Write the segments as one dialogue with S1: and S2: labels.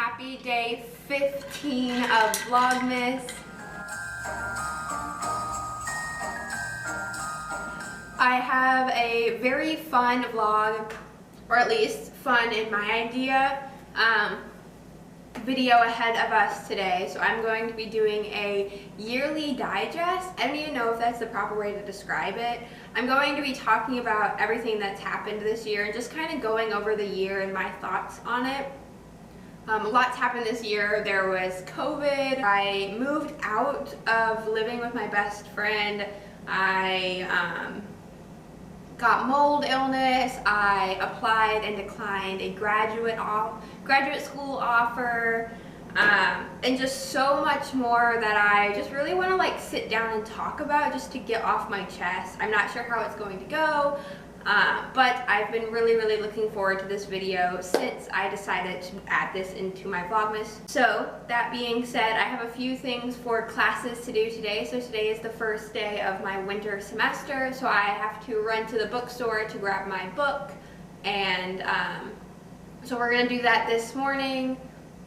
S1: Happy day 15 of Vlogmas. I have a very fun vlog, or at least fun in my idea, video ahead of us today. So I'm going to be doing a yearly digest. I don't even know if that's the proper way to describe it. I'm going to be talking about everything that's happened this year and just kind of going over the year and my thoughts on it. A lot's happened this year. There was COVID. I moved out of living with my best friend. I got mold illness. I applied and declined a graduate school offer, and just so much more that I just really want to like sit down and talk about just to get off my chest. I'm not sure how it's going to go, but I've been really looking forward to this video since I decided to add this into my Vlogmas. So that being said, I have a few things for classes to do today. So today is the first day of my winter semester, so I have to run to the bookstore to grab my book, and so we're gonna do that this morning,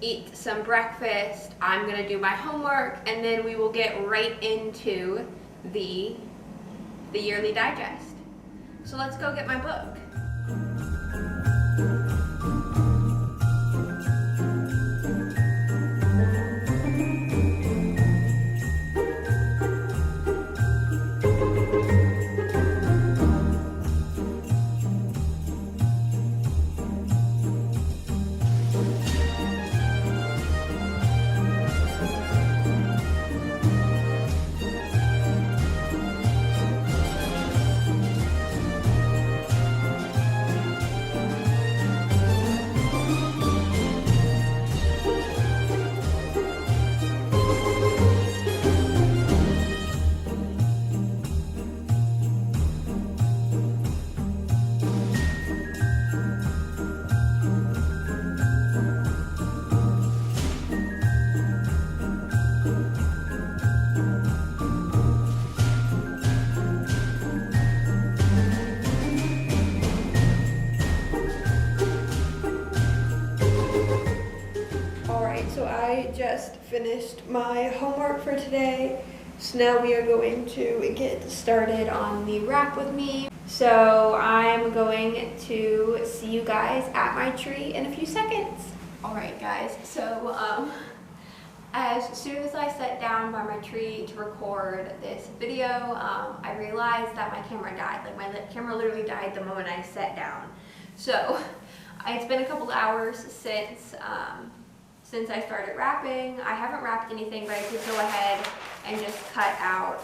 S1: eat some breakfast, I'm gonna do my homework, and then we will get right into the yearly digest. So let's go get my book. So I just finished my homework for today, so now we are going to get started on the wrap with me. So I'm going to see you guys at my tree in a few seconds. Alright guys, so as soon as I sat down by my tree to record this video, I realized that my camera died. Like my camera literally died the moment I sat down. So it's been a couple hours since I started wrapping. I haven't wrapped anything, but I could go ahead and just cut out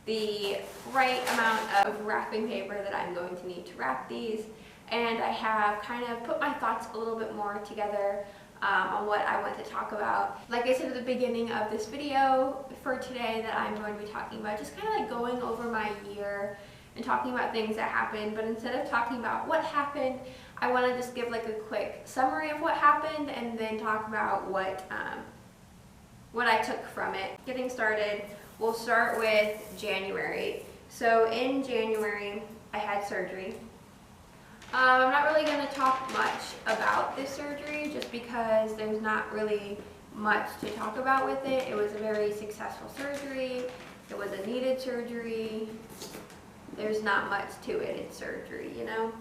S1: the right amount of wrapping paper that I'm going to need to wrap these. And I have kind of put my thoughts a little bit more together on what I want to talk about. Like I said at the beginning of this video for today, that I'm going to be talking about just kind of like going over my year and talking about things that happened, but instead of talking about what happened, I want to just give like a quick summary of what happened and then talk about what I took from it. Getting started, we'll start with January. So in January, I had surgery. I'm not really going to talk much about this surgery just because there's not really much to talk about with it. It was a very successful surgery. It was a needed surgery. There's not much to it. It's surgery, you know?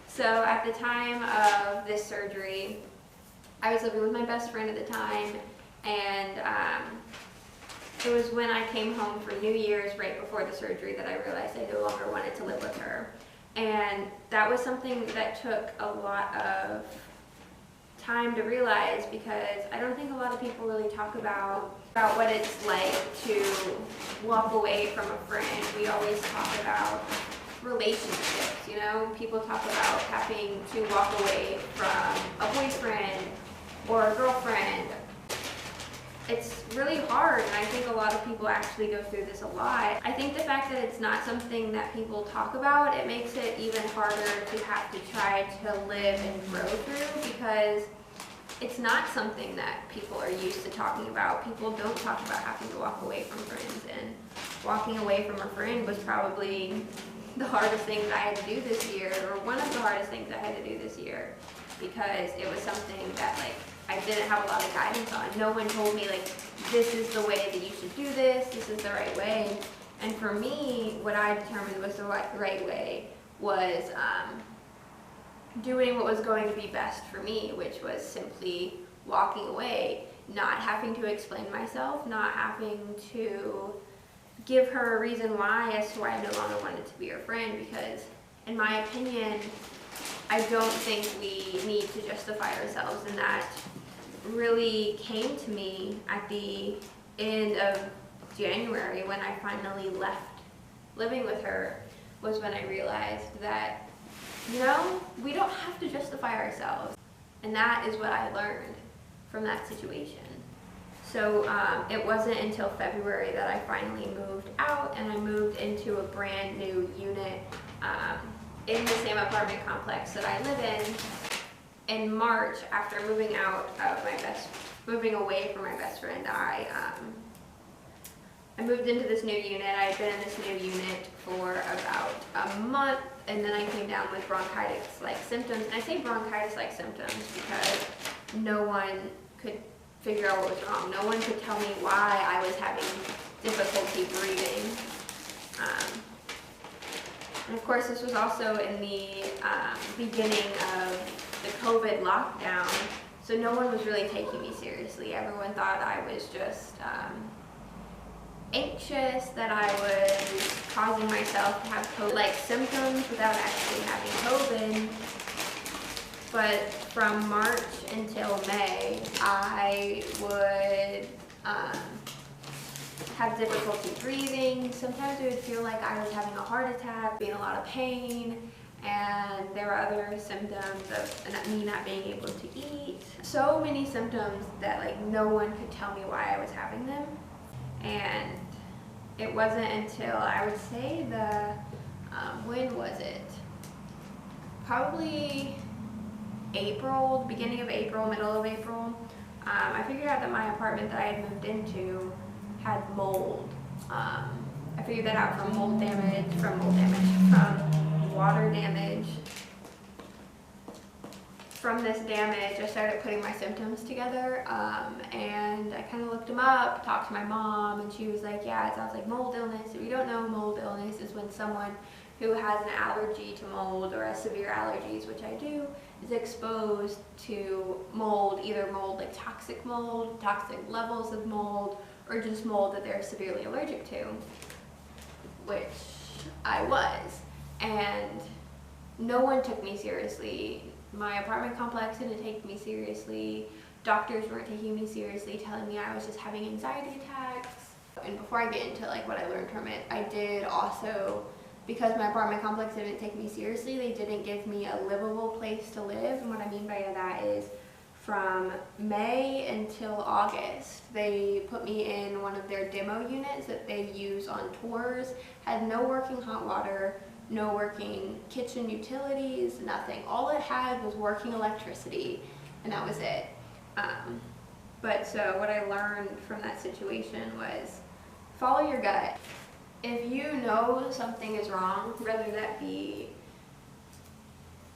S1: So at the time of this surgery, I was living with my best friend at the time, and it was when I came home for New Year's right before the surgery that I realized I no longer wanted to live with her. And that was something that took a lot of time to realize, because I don't think a lot of people really talk about what it's like to walk away from a friend. We always talk about relationships, you know? People talk about having to walk away from a boyfriend or a girlfriend. It's really hard, and I think a lot of people actually go through this a lot. I think the fact that it's not something that people talk about, it makes it even harder to have to try to live and grow through, because it's not something that people are used to talking about. People don't talk about having to walk away from friends, and walking away from a friend was probably the hardest thing that I had to do this year, or one of the hardest things I had to do this year. because it was something that like I didn't have a lot of guidance on. No one told me like, this is the way that you should do this is the right way. And for me, what I determined was the right way was doing what was going to be best for me, which was simply walking away, not having to explain myself, not having to give her a reason why as to why I no longer wanted to be her friend, because in my opinion, I don't think we need to justify ourselves, and that really came to me at the end of January when I finally left living with her, was when I realized that, you know, we don't have to justify ourselves. And that is what I learned from that situation. So it wasn't until February that I finally moved out, and I moved into a brand new unit in the same apartment complex that I live in. In March, after moving out of moving away from my best friend, I moved into this new unit. I had been in this new unit for about a month, and then I came down with bronchitis-like symptoms. And I say bronchitis-like symptoms because no one could figure out what was wrong. No one could tell me why I was having difficulty breathing. And of course, this was also in the beginning of the COVID lockdown, so no one was really taking me seriously. Everyone thought I was just anxious, that I was causing myself to have COVID-like symptoms without actually having COVID. But from March until May, I would have difficulty breathing. Sometimes it would feel like I was having a heart attack, being in a lot of pain, and there were other symptoms of me not being able to eat. So many symptoms that like no one could tell me why I was having them. And it wasn't until, I would say when was it? Probably April, beginning of April, middle of April. I figured out that my apartment that I had moved into had mold. I figured that out from from water damage. From this damage, I started putting my symptoms together, and I kind of looked them up, talked to my mom, and she was like, yeah, it sounds like mold illness. If you don't know, mold illness is when someone who has an allergy to mold or has severe allergies, which I do, is exposed to mold, either mold like toxic mold, toxic levels of mold, or just mold that they're severely allergic to, which I was. And no one took me seriously. My apartment complex didn't take me seriously. Doctors weren't taking me seriously, telling me I was just having anxiety attacks. And before I get into like what I learned from it, I did also, because my apartment complex didn't take me seriously, they didn't give me a livable place to live. And what I mean by that is, from May until August, they put me in one of their demo units that they use on tours. Had no working hot water, no working kitchen utilities, nothing. All it had was working electricity, and that was it. But so what I learned from that situation was, follow your gut. If you know something is wrong, whether that be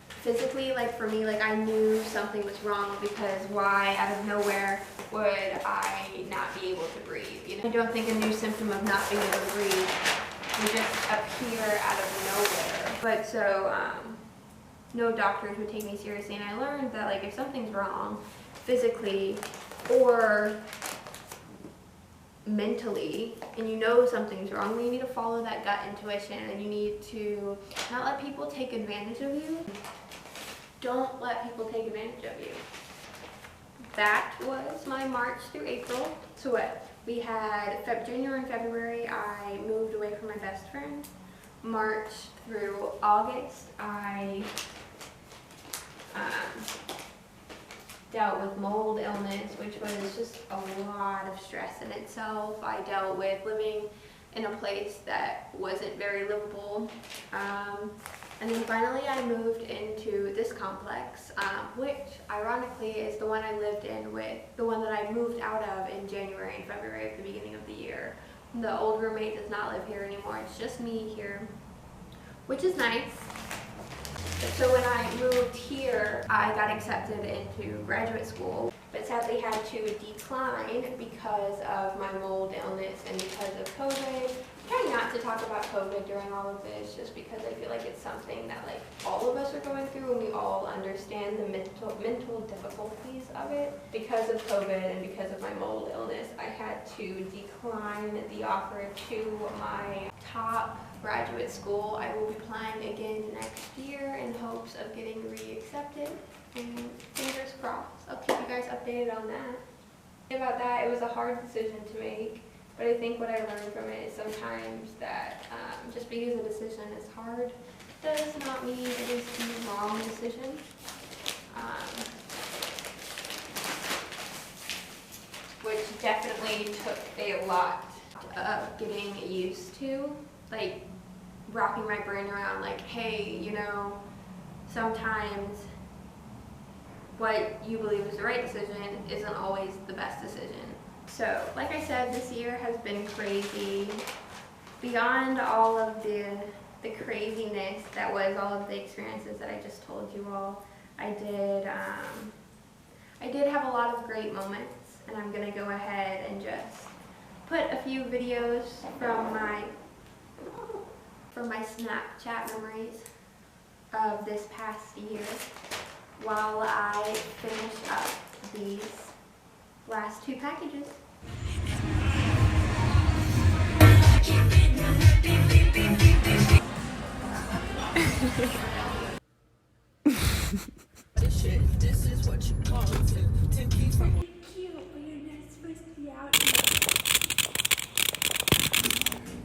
S1: physically, like for me, like I knew something was wrong, because why out of nowhere would I not be able to breathe? You know, I don't think a new symptom of not being able to breathe would just appear out of nowhere. But so no doctors would take me seriously, and I learned that like if something's wrong physically or mentally, and you know something's wrong, then you need to follow that gut intuition, and you need to not let people take advantage of you. Don't let people take advantage of you. That was my March through April. So what? We had January and February, I moved away from my best friend. March through August, I dealt with mold illness, which was just a lot of stress in itself. I dealt with living in a place that wasn't very livable. And then finally I moved into this complex, which ironically is the one I lived in with, the one that I moved out of in January and February at the beginning of the year. The old roommate does not live here anymore, it's just me here, which is nice. So when I moved here, I got accepted into graduate school, but sadly had to decline because of my mold illness and because of COVID. Trying not to talk about COVID during all of this, just because I feel like it's something that like all of us are going through, and we all understand the mental difficulties of it. Because of COVID and because of my mold illness, I had to decline the offer to my top graduate school. I will be applying again next year in hopes of getting re-accepted, and fingers crossed. I'll keep you guys updated on that. About that, it was a hard decision to make. But I think what I learned from it is sometimes that just because a decision is hard does not mean it is the wrong decision. Which definitely took a lot of getting used to, like wrapping my brain around like, hey, you know, sometimes what you believe is the right decision isn't always the best decision. So, like I said, this year has been crazy. Beyond all of the craziness that was all of the experiences that I just told you all, I did have a lot of great moments, and I'm gonna go ahead and just put a few videos from my Snapchat memories of this past year while I finish up these last two packages.
S2: This is what you call it.
S1: Cute, but you're not supposed to be out here.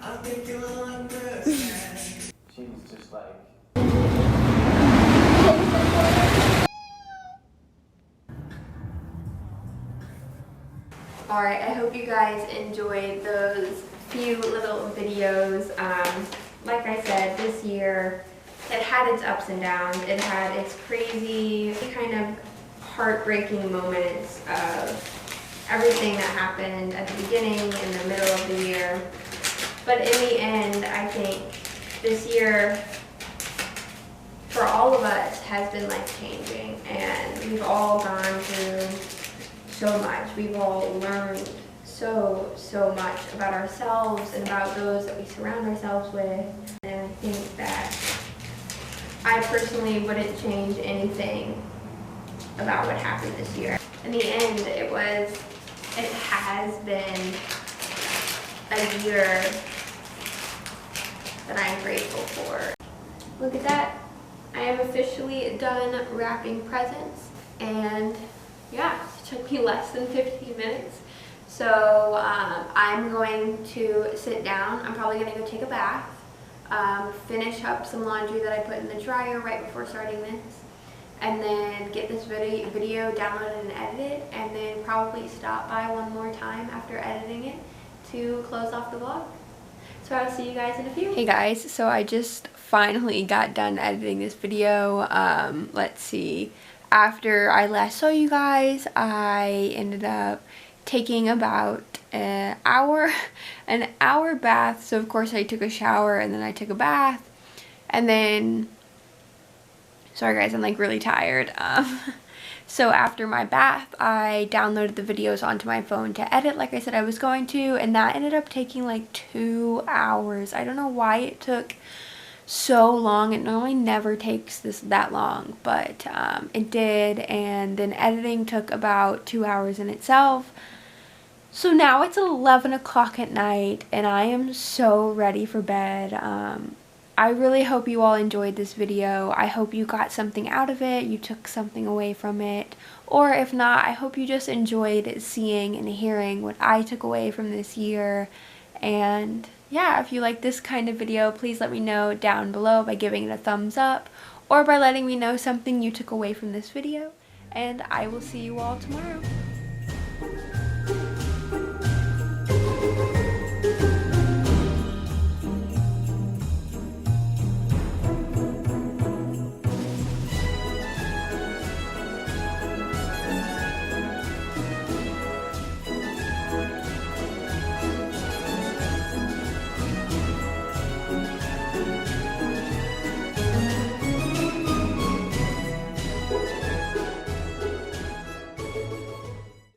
S2: I think you'll understand.
S3: She's just like...
S1: Alright, I hope you guys enjoyed those few little videos. Like I said, this year it had its ups and downs. It had its crazy, kind of heartbreaking moments of everything that happened at the beginning and the middle of the year. But in the end, I think this year for all of us has been life-changing, and we've all gone through so much. We've all learned so much about ourselves and about those that we surround ourselves with. And I think that I personally wouldn't change anything about what happened this year. In the end, it has been a year that I'm grateful for. Look at that. I am officially done wrapping presents, and yeah, it took me less than 15 minutes. So I'm going to sit down. I'm probably going to go take a bath, finish up some laundry that I put in the dryer right before starting this, and then get this video downloaded and edited, and then probably stop by one more time after editing it to close off the vlog. So I'll see you guys in a few. Hey guys, so I just finally got done editing this video. Let's see. After I last saw you guys, I ended up taking about an hour bath. So of course I took a shower and then I took a bath, and then, sorry guys, I'm like really tired. So after my bath, I downloaded the videos onto my phone to edit like I said I was going to, and that ended up taking like 2 hours. I don't know why it took so long. It normally never takes that long, but it did. And then editing took about 2 hours in itself. So now it's 11 o'clock at night and I am so ready for bed. I really hope you all enjoyed this video. I hope you got something out of it, you took something away from it, or if not, I hope you just enjoyed seeing and hearing what I took away from this year. And yeah, if you like this kind of video, please let me know down below by giving it a thumbs up or by letting me know something you took away from this video. And I will see you all tomorrow.